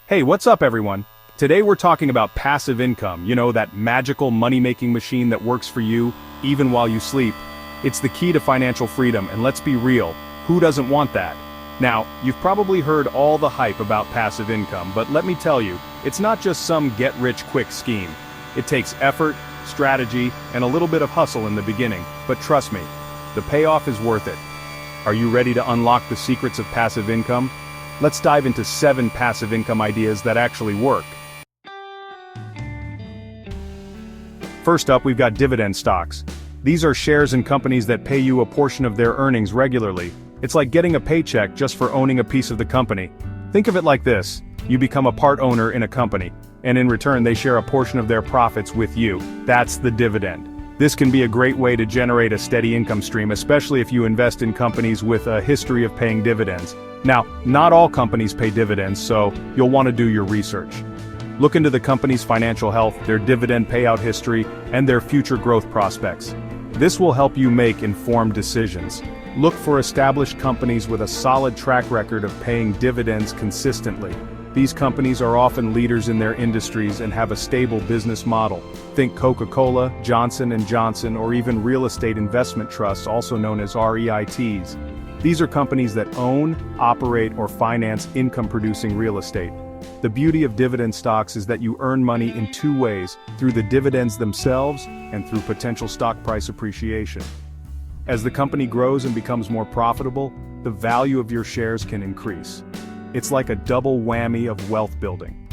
Hey, what's up everyone? Today we're talking about passive income, that magical money-making machine that works for you, even while you sleep. It's the key to financial freedom, and let's be real, who doesn't want that? Now, you've probably heard all the hype about passive income, but let me tell you, it's not just some get-rich-quick scheme. It takes effort, strategy, and a little bit of hustle in the beginning, but trust me, the payoff is worth it. Are you ready to unlock the secrets of passive income? Let's dive into 7 passive income ideas that actually work. First up, we've got dividend stocks. These are shares in companies that pay you a portion of their earnings regularly. It's like getting a paycheck just for owning a piece of the company. Think of it like this: you become a part owner in a company, and in return they share a portion of their profits with you. That's the dividend. This can be a great way to generate a steady income stream, especially if you invest in companies with a history of paying dividends. Now, not all companies pay dividends, so you'll want to do your research. Look into the company's financial health, their dividend payout history, and their future growth prospects. This will help you make informed decisions. Look for established companies with a solid track record of paying dividends consistently. These companies are often leaders in their industries and have a stable business model. Think Coca-Cola, Johnson & Johnson, or even real estate investment trusts, also known as REITs. These are companies that own, operate, or finance income-producing real estate. The beauty of dividend stocks is that you earn money in 2 ways: through the dividends themselves and through potential stock price appreciation. As the company grows and becomes more profitable, the value of your shares can increase. It's like a double whammy of wealth building.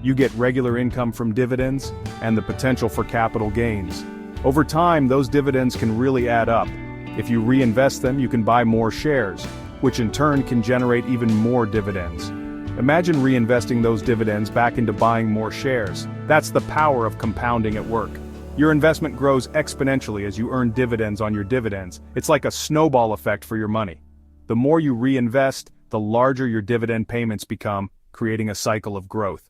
You get regular income from dividends and the potential for capital gains. Over time, those dividends can really add up. If you reinvest them, you can buy more shares, which in turn can generate even more dividends. Imagine reinvesting those dividends back into buying more shares. That's the power of compounding at work. Your investment grows exponentially as you earn dividends on your dividends. It's like a snowball effect for your money. The more you reinvest, the larger your dividend payments become, creating a cycle of growth.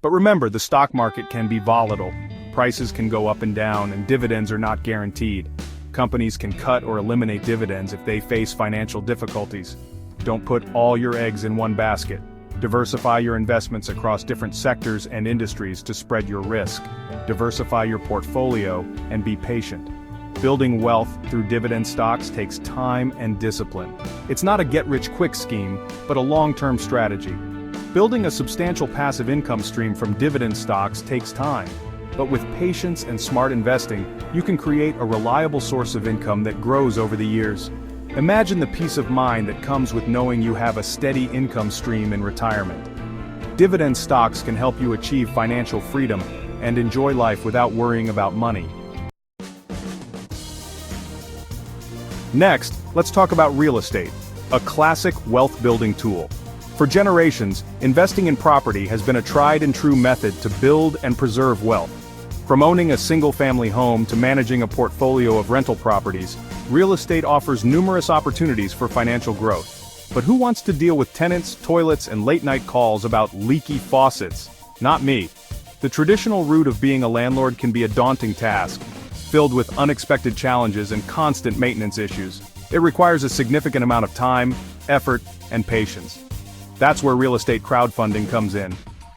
But remember, the stock market can be volatile. Prices can go up and down, and dividends are not guaranteed. Companies can cut or eliminate dividends if they face financial difficulties. Don't put all your eggs in one basket. Diversify your investments across different sectors and industries to spread your risk. Diversify your portfolio and be patient. Building wealth through dividend stocks takes time and discipline. It's not a get-rich-quick scheme, but a long-term strategy. Building a substantial passive income stream from dividend stocks takes time. But with patience and smart investing, you can create a reliable source of income that grows over the years. Imagine the peace of mind that comes with knowing you have a steady income stream in retirement. Dividend stocks can help you achieve financial freedom and enjoy life without worrying about money. Next, let's talk about real estate, a classic wealth-building tool. For generations, investing in property has been a tried-and-true method to build and preserve wealth. From owning a single-family home to managing a portfolio of rental properties, real estate offers numerous opportunities for financial growth. But who wants to deal with tenants, toilets, and late-night calls about leaky faucets? Not me. The traditional route of being a landlord can be a daunting task, filled with unexpected challenges and constant maintenance issues. It requires a significant amount of time, effort, and patience. That's where real estate crowdfunding comes in.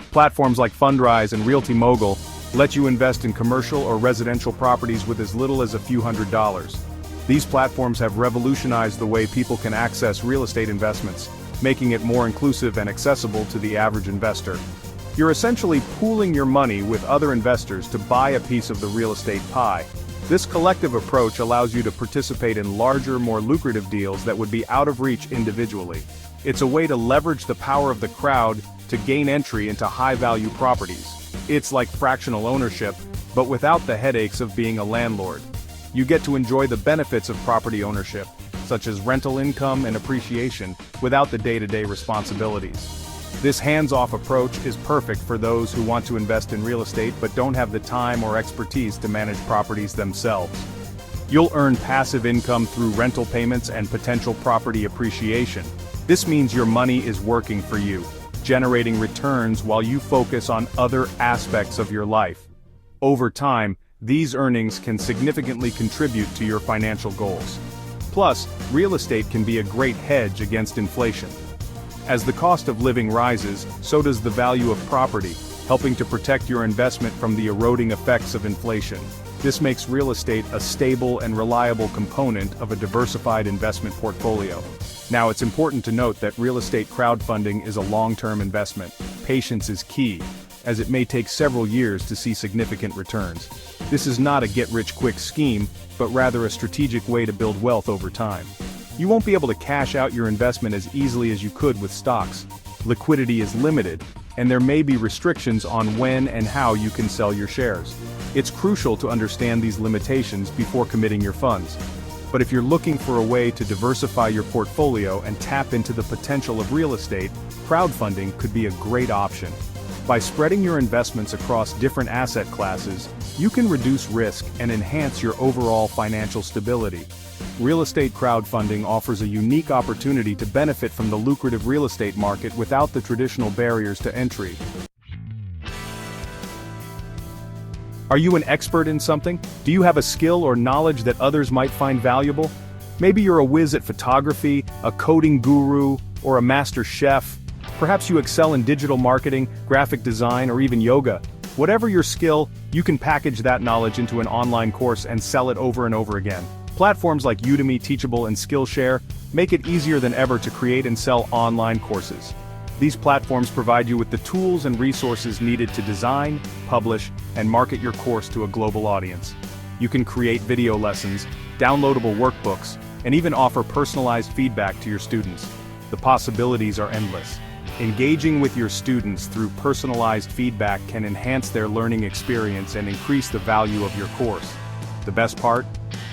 Platforms like Fundrise and Realty Mogul let you invest in commercial or residential properties with as little as a few $100s. These platforms have revolutionized the way people can access real estate investments, making it more inclusive and accessible to the average investor. You're essentially pooling your money with other investors to buy a piece of the real estate pie. This collective approach allows you to participate in larger, more lucrative deals that would be out of reach individually. It's a way to leverage the power of the crowd to gain entry into high-value properties. It's like fractional ownership, but without the headaches of being a landlord. You get to enjoy the benefits of property ownership, such as rental income and appreciation, without the day-to-day responsibilities. This hands-off approach is perfect for those who want to invest in real estate but don't have the time or expertise to manage properties themselves. You'll earn passive income through rental payments and potential property appreciation. This means your money is working for you, generating returns while you focus on other aspects of your life. Over time, these earnings can significantly contribute to your financial goals. Plus, real estate can be a great hedge against inflation. As the cost of living rises, so does the value of property, helping to protect your investment from the eroding effects of inflation. This makes real estate a stable and reliable component of a diversified investment portfolio. Now, it's important to note that real estate crowdfunding is a long-term investment. Patience is key, as it may take several years to see significant returns. This is not a get-rich-quick scheme, but rather a strategic way to build wealth over time. You won't be able to cash out your investment as easily as you could with stocks. Liquidity is limited, and there may be restrictions on when and how you can sell your shares. It's crucial to understand these limitations before committing your funds. But if you're looking for a way to diversify your portfolio and tap into the potential of real estate, crowdfunding could be a great option. By spreading your investments across different asset classes, you can reduce risk and enhance your overall financial stability. Real estate crowdfunding offers a unique opportunity to benefit from the lucrative real estate market without the traditional barriers to entry. Are you an expert in something? Do you have a skill or knowledge that others might find valuable? Maybe you're a whiz at photography, a coding guru, or a master chef. Perhaps you excel in digital marketing, graphic design, or even yoga. Whatever your skill, you can package that knowledge into an online course and sell it over and over again. Platforms like Udemy, Teachable, and Skillshare make it easier than ever to create and sell online courses. These platforms provide you with the tools and resources needed to design, publish, and market your course to a global audience. You can create video lessons, downloadable workbooks, and even offer personalized feedback to your students. The possibilities are endless. Engaging with your students through personalized feedback can enhance their learning experience and increase the value of your course. The best part?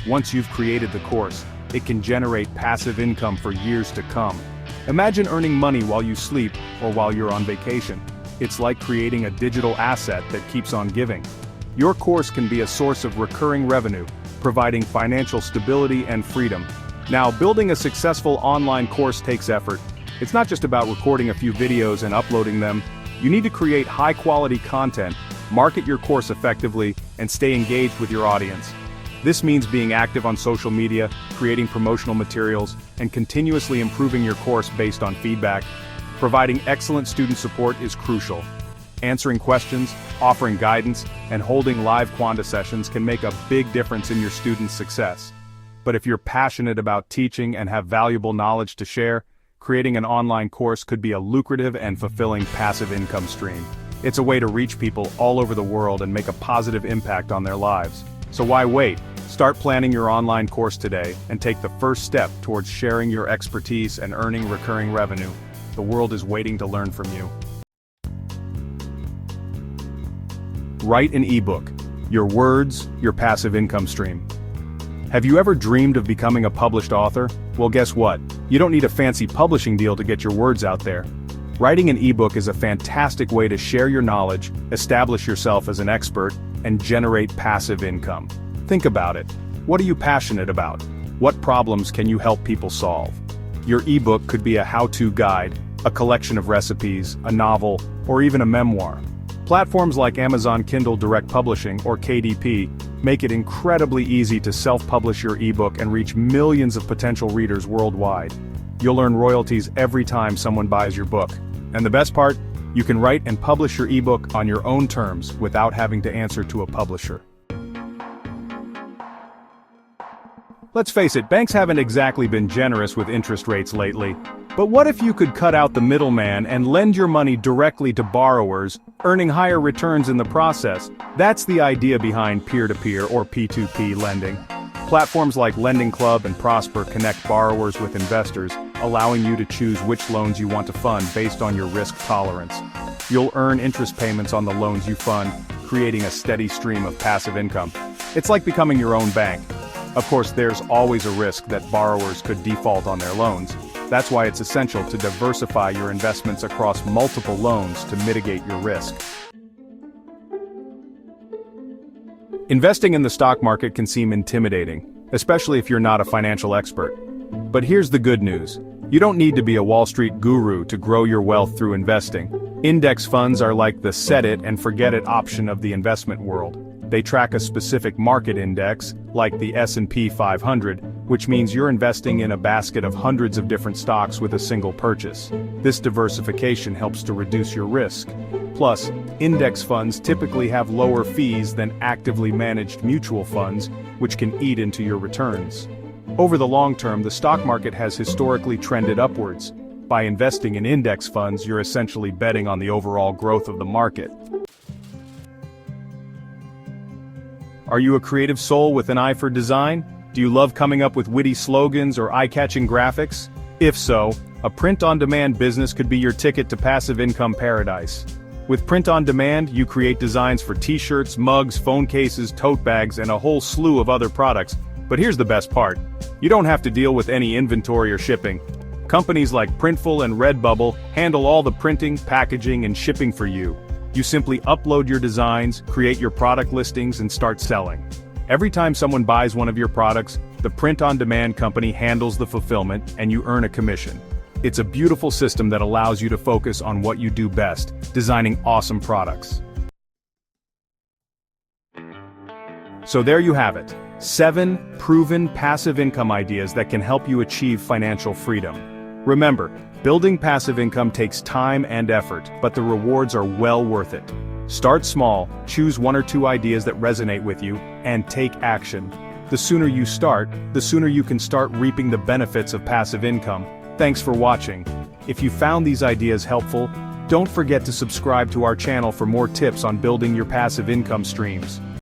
Once you've created the course, it can generate passive income for years to come. Imagine earning money while you sleep or while you're on vacation. It's like creating a digital asset that keeps on giving. Your course can be a source of recurring revenue, providing financial stability and freedom. Now, building a successful online course takes effort. It's not just about recording a few videos and uploading them. You need to create high-quality content, market your course effectively, and stay engaged with your audience. This means being active on social media, creating promotional materials, and continuously improving your course based on feedback. Providing excellent student support is crucial. Answering questions, offering guidance, and holding live Quanta sessions can make a big difference in your students' success. But if you're passionate about teaching and have valuable knowledge to share, creating an online course could be a lucrative and fulfilling passive income stream. It's a way to reach people all over the world and make a positive impact on their lives. So why wait? Start planning your online course today and take the first step towards sharing your expertise and earning recurring revenue. The world is waiting to learn from you. Write an ebook. Your words, your passive income stream. Have you ever dreamed of becoming a published author? Well, guess what? You don't need a fancy publishing deal to get your words out there. Writing an ebook is a fantastic way to share your knowledge, establish yourself as an expert, and generate passive income. Think about it. What are you passionate about? What problems can you help people solve? Your ebook could be a how-to guide, a collection of recipes, a novel, or even a memoir. Platforms like Amazon Kindle Direct Publishing, or KDP, make it incredibly easy to self-publish your ebook and reach millions of potential readers worldwide. You'll earn royalties every time someone buys your book. And the best part? You can write and publish your ebook on your own terms without having to answer to a publisher. Let's face it, banks haven't exactly been generous with interest rates lately. But what if you could cut out the middleman and lend your money directly to borrowers, earning higher returns in the process? That's the idea behind peer-to-peer or P2P lending. Platforms like Lending Club and Prosper connect borrowers with investors, allowing you to choose which loans you want to fund based on your risk tolerance. You'll earn interest payments on the loans you fund, creating a steady stream of passive income. It's like becoming your own bank. Of course, there's always a risk that borrowers could default on their loans. That's why it's essential to diversify your investments across multiple loans to mitigate your risk. Investing in the stock market can seem intimidating, especially if you're not a financial expert. But here's the good news. You don't need to be a Wall Street guru to grow your wealth through investing. Index funds are like the set it and forget it option of the investment world. They track a specific market index, like the S&P 500, which means you're investing in a basket of hundreds of different stocks with a single purchase. This diversification helps to reduce your risk. Plus, index funds typically have lower fees than actively managed mutual funds, which can eat into your returns. Over the long term, the stock market has historically trended upwards. By investing in index funds, you're essentially betting on the overall growth of the market. Are you a creative soul with an eye for design? Do you love coming up with witty slogans or eye-catching graphics? If so, a print-on-demand business could be your ticket to passive income paradise. With print-on-demand, you create designs for t-shirts, mugs, phone cases, tote bags, and a whole slew of other products. But here's the best part. You don't have to deal with any inventory or shipping. Companies like Printful and Redbubble handle all the printing, packaging, and shipping for you. You simply upload your designs, create your product listings, and start selling. Every time someone buys one of your products, the print-on-demand company handles the fulfillment, and you earn a commission. It's a beautiful system that allows you to focus on what you do best, designing awesome products. So there you have it. 7 proven passive income ideas that can help you achieve financial freedom. Remember, building passive income takes time and effort, but the rewards are well worth it. Start small, choose 1 or 2 ideas that resonate with you, and take action. The sooner you start, the sooner you can start reaping the benefits of passive income. Thanks for watching. If you found these ideas helpful, don't forget to subscribe to our channel for more tips on building your passive income streams.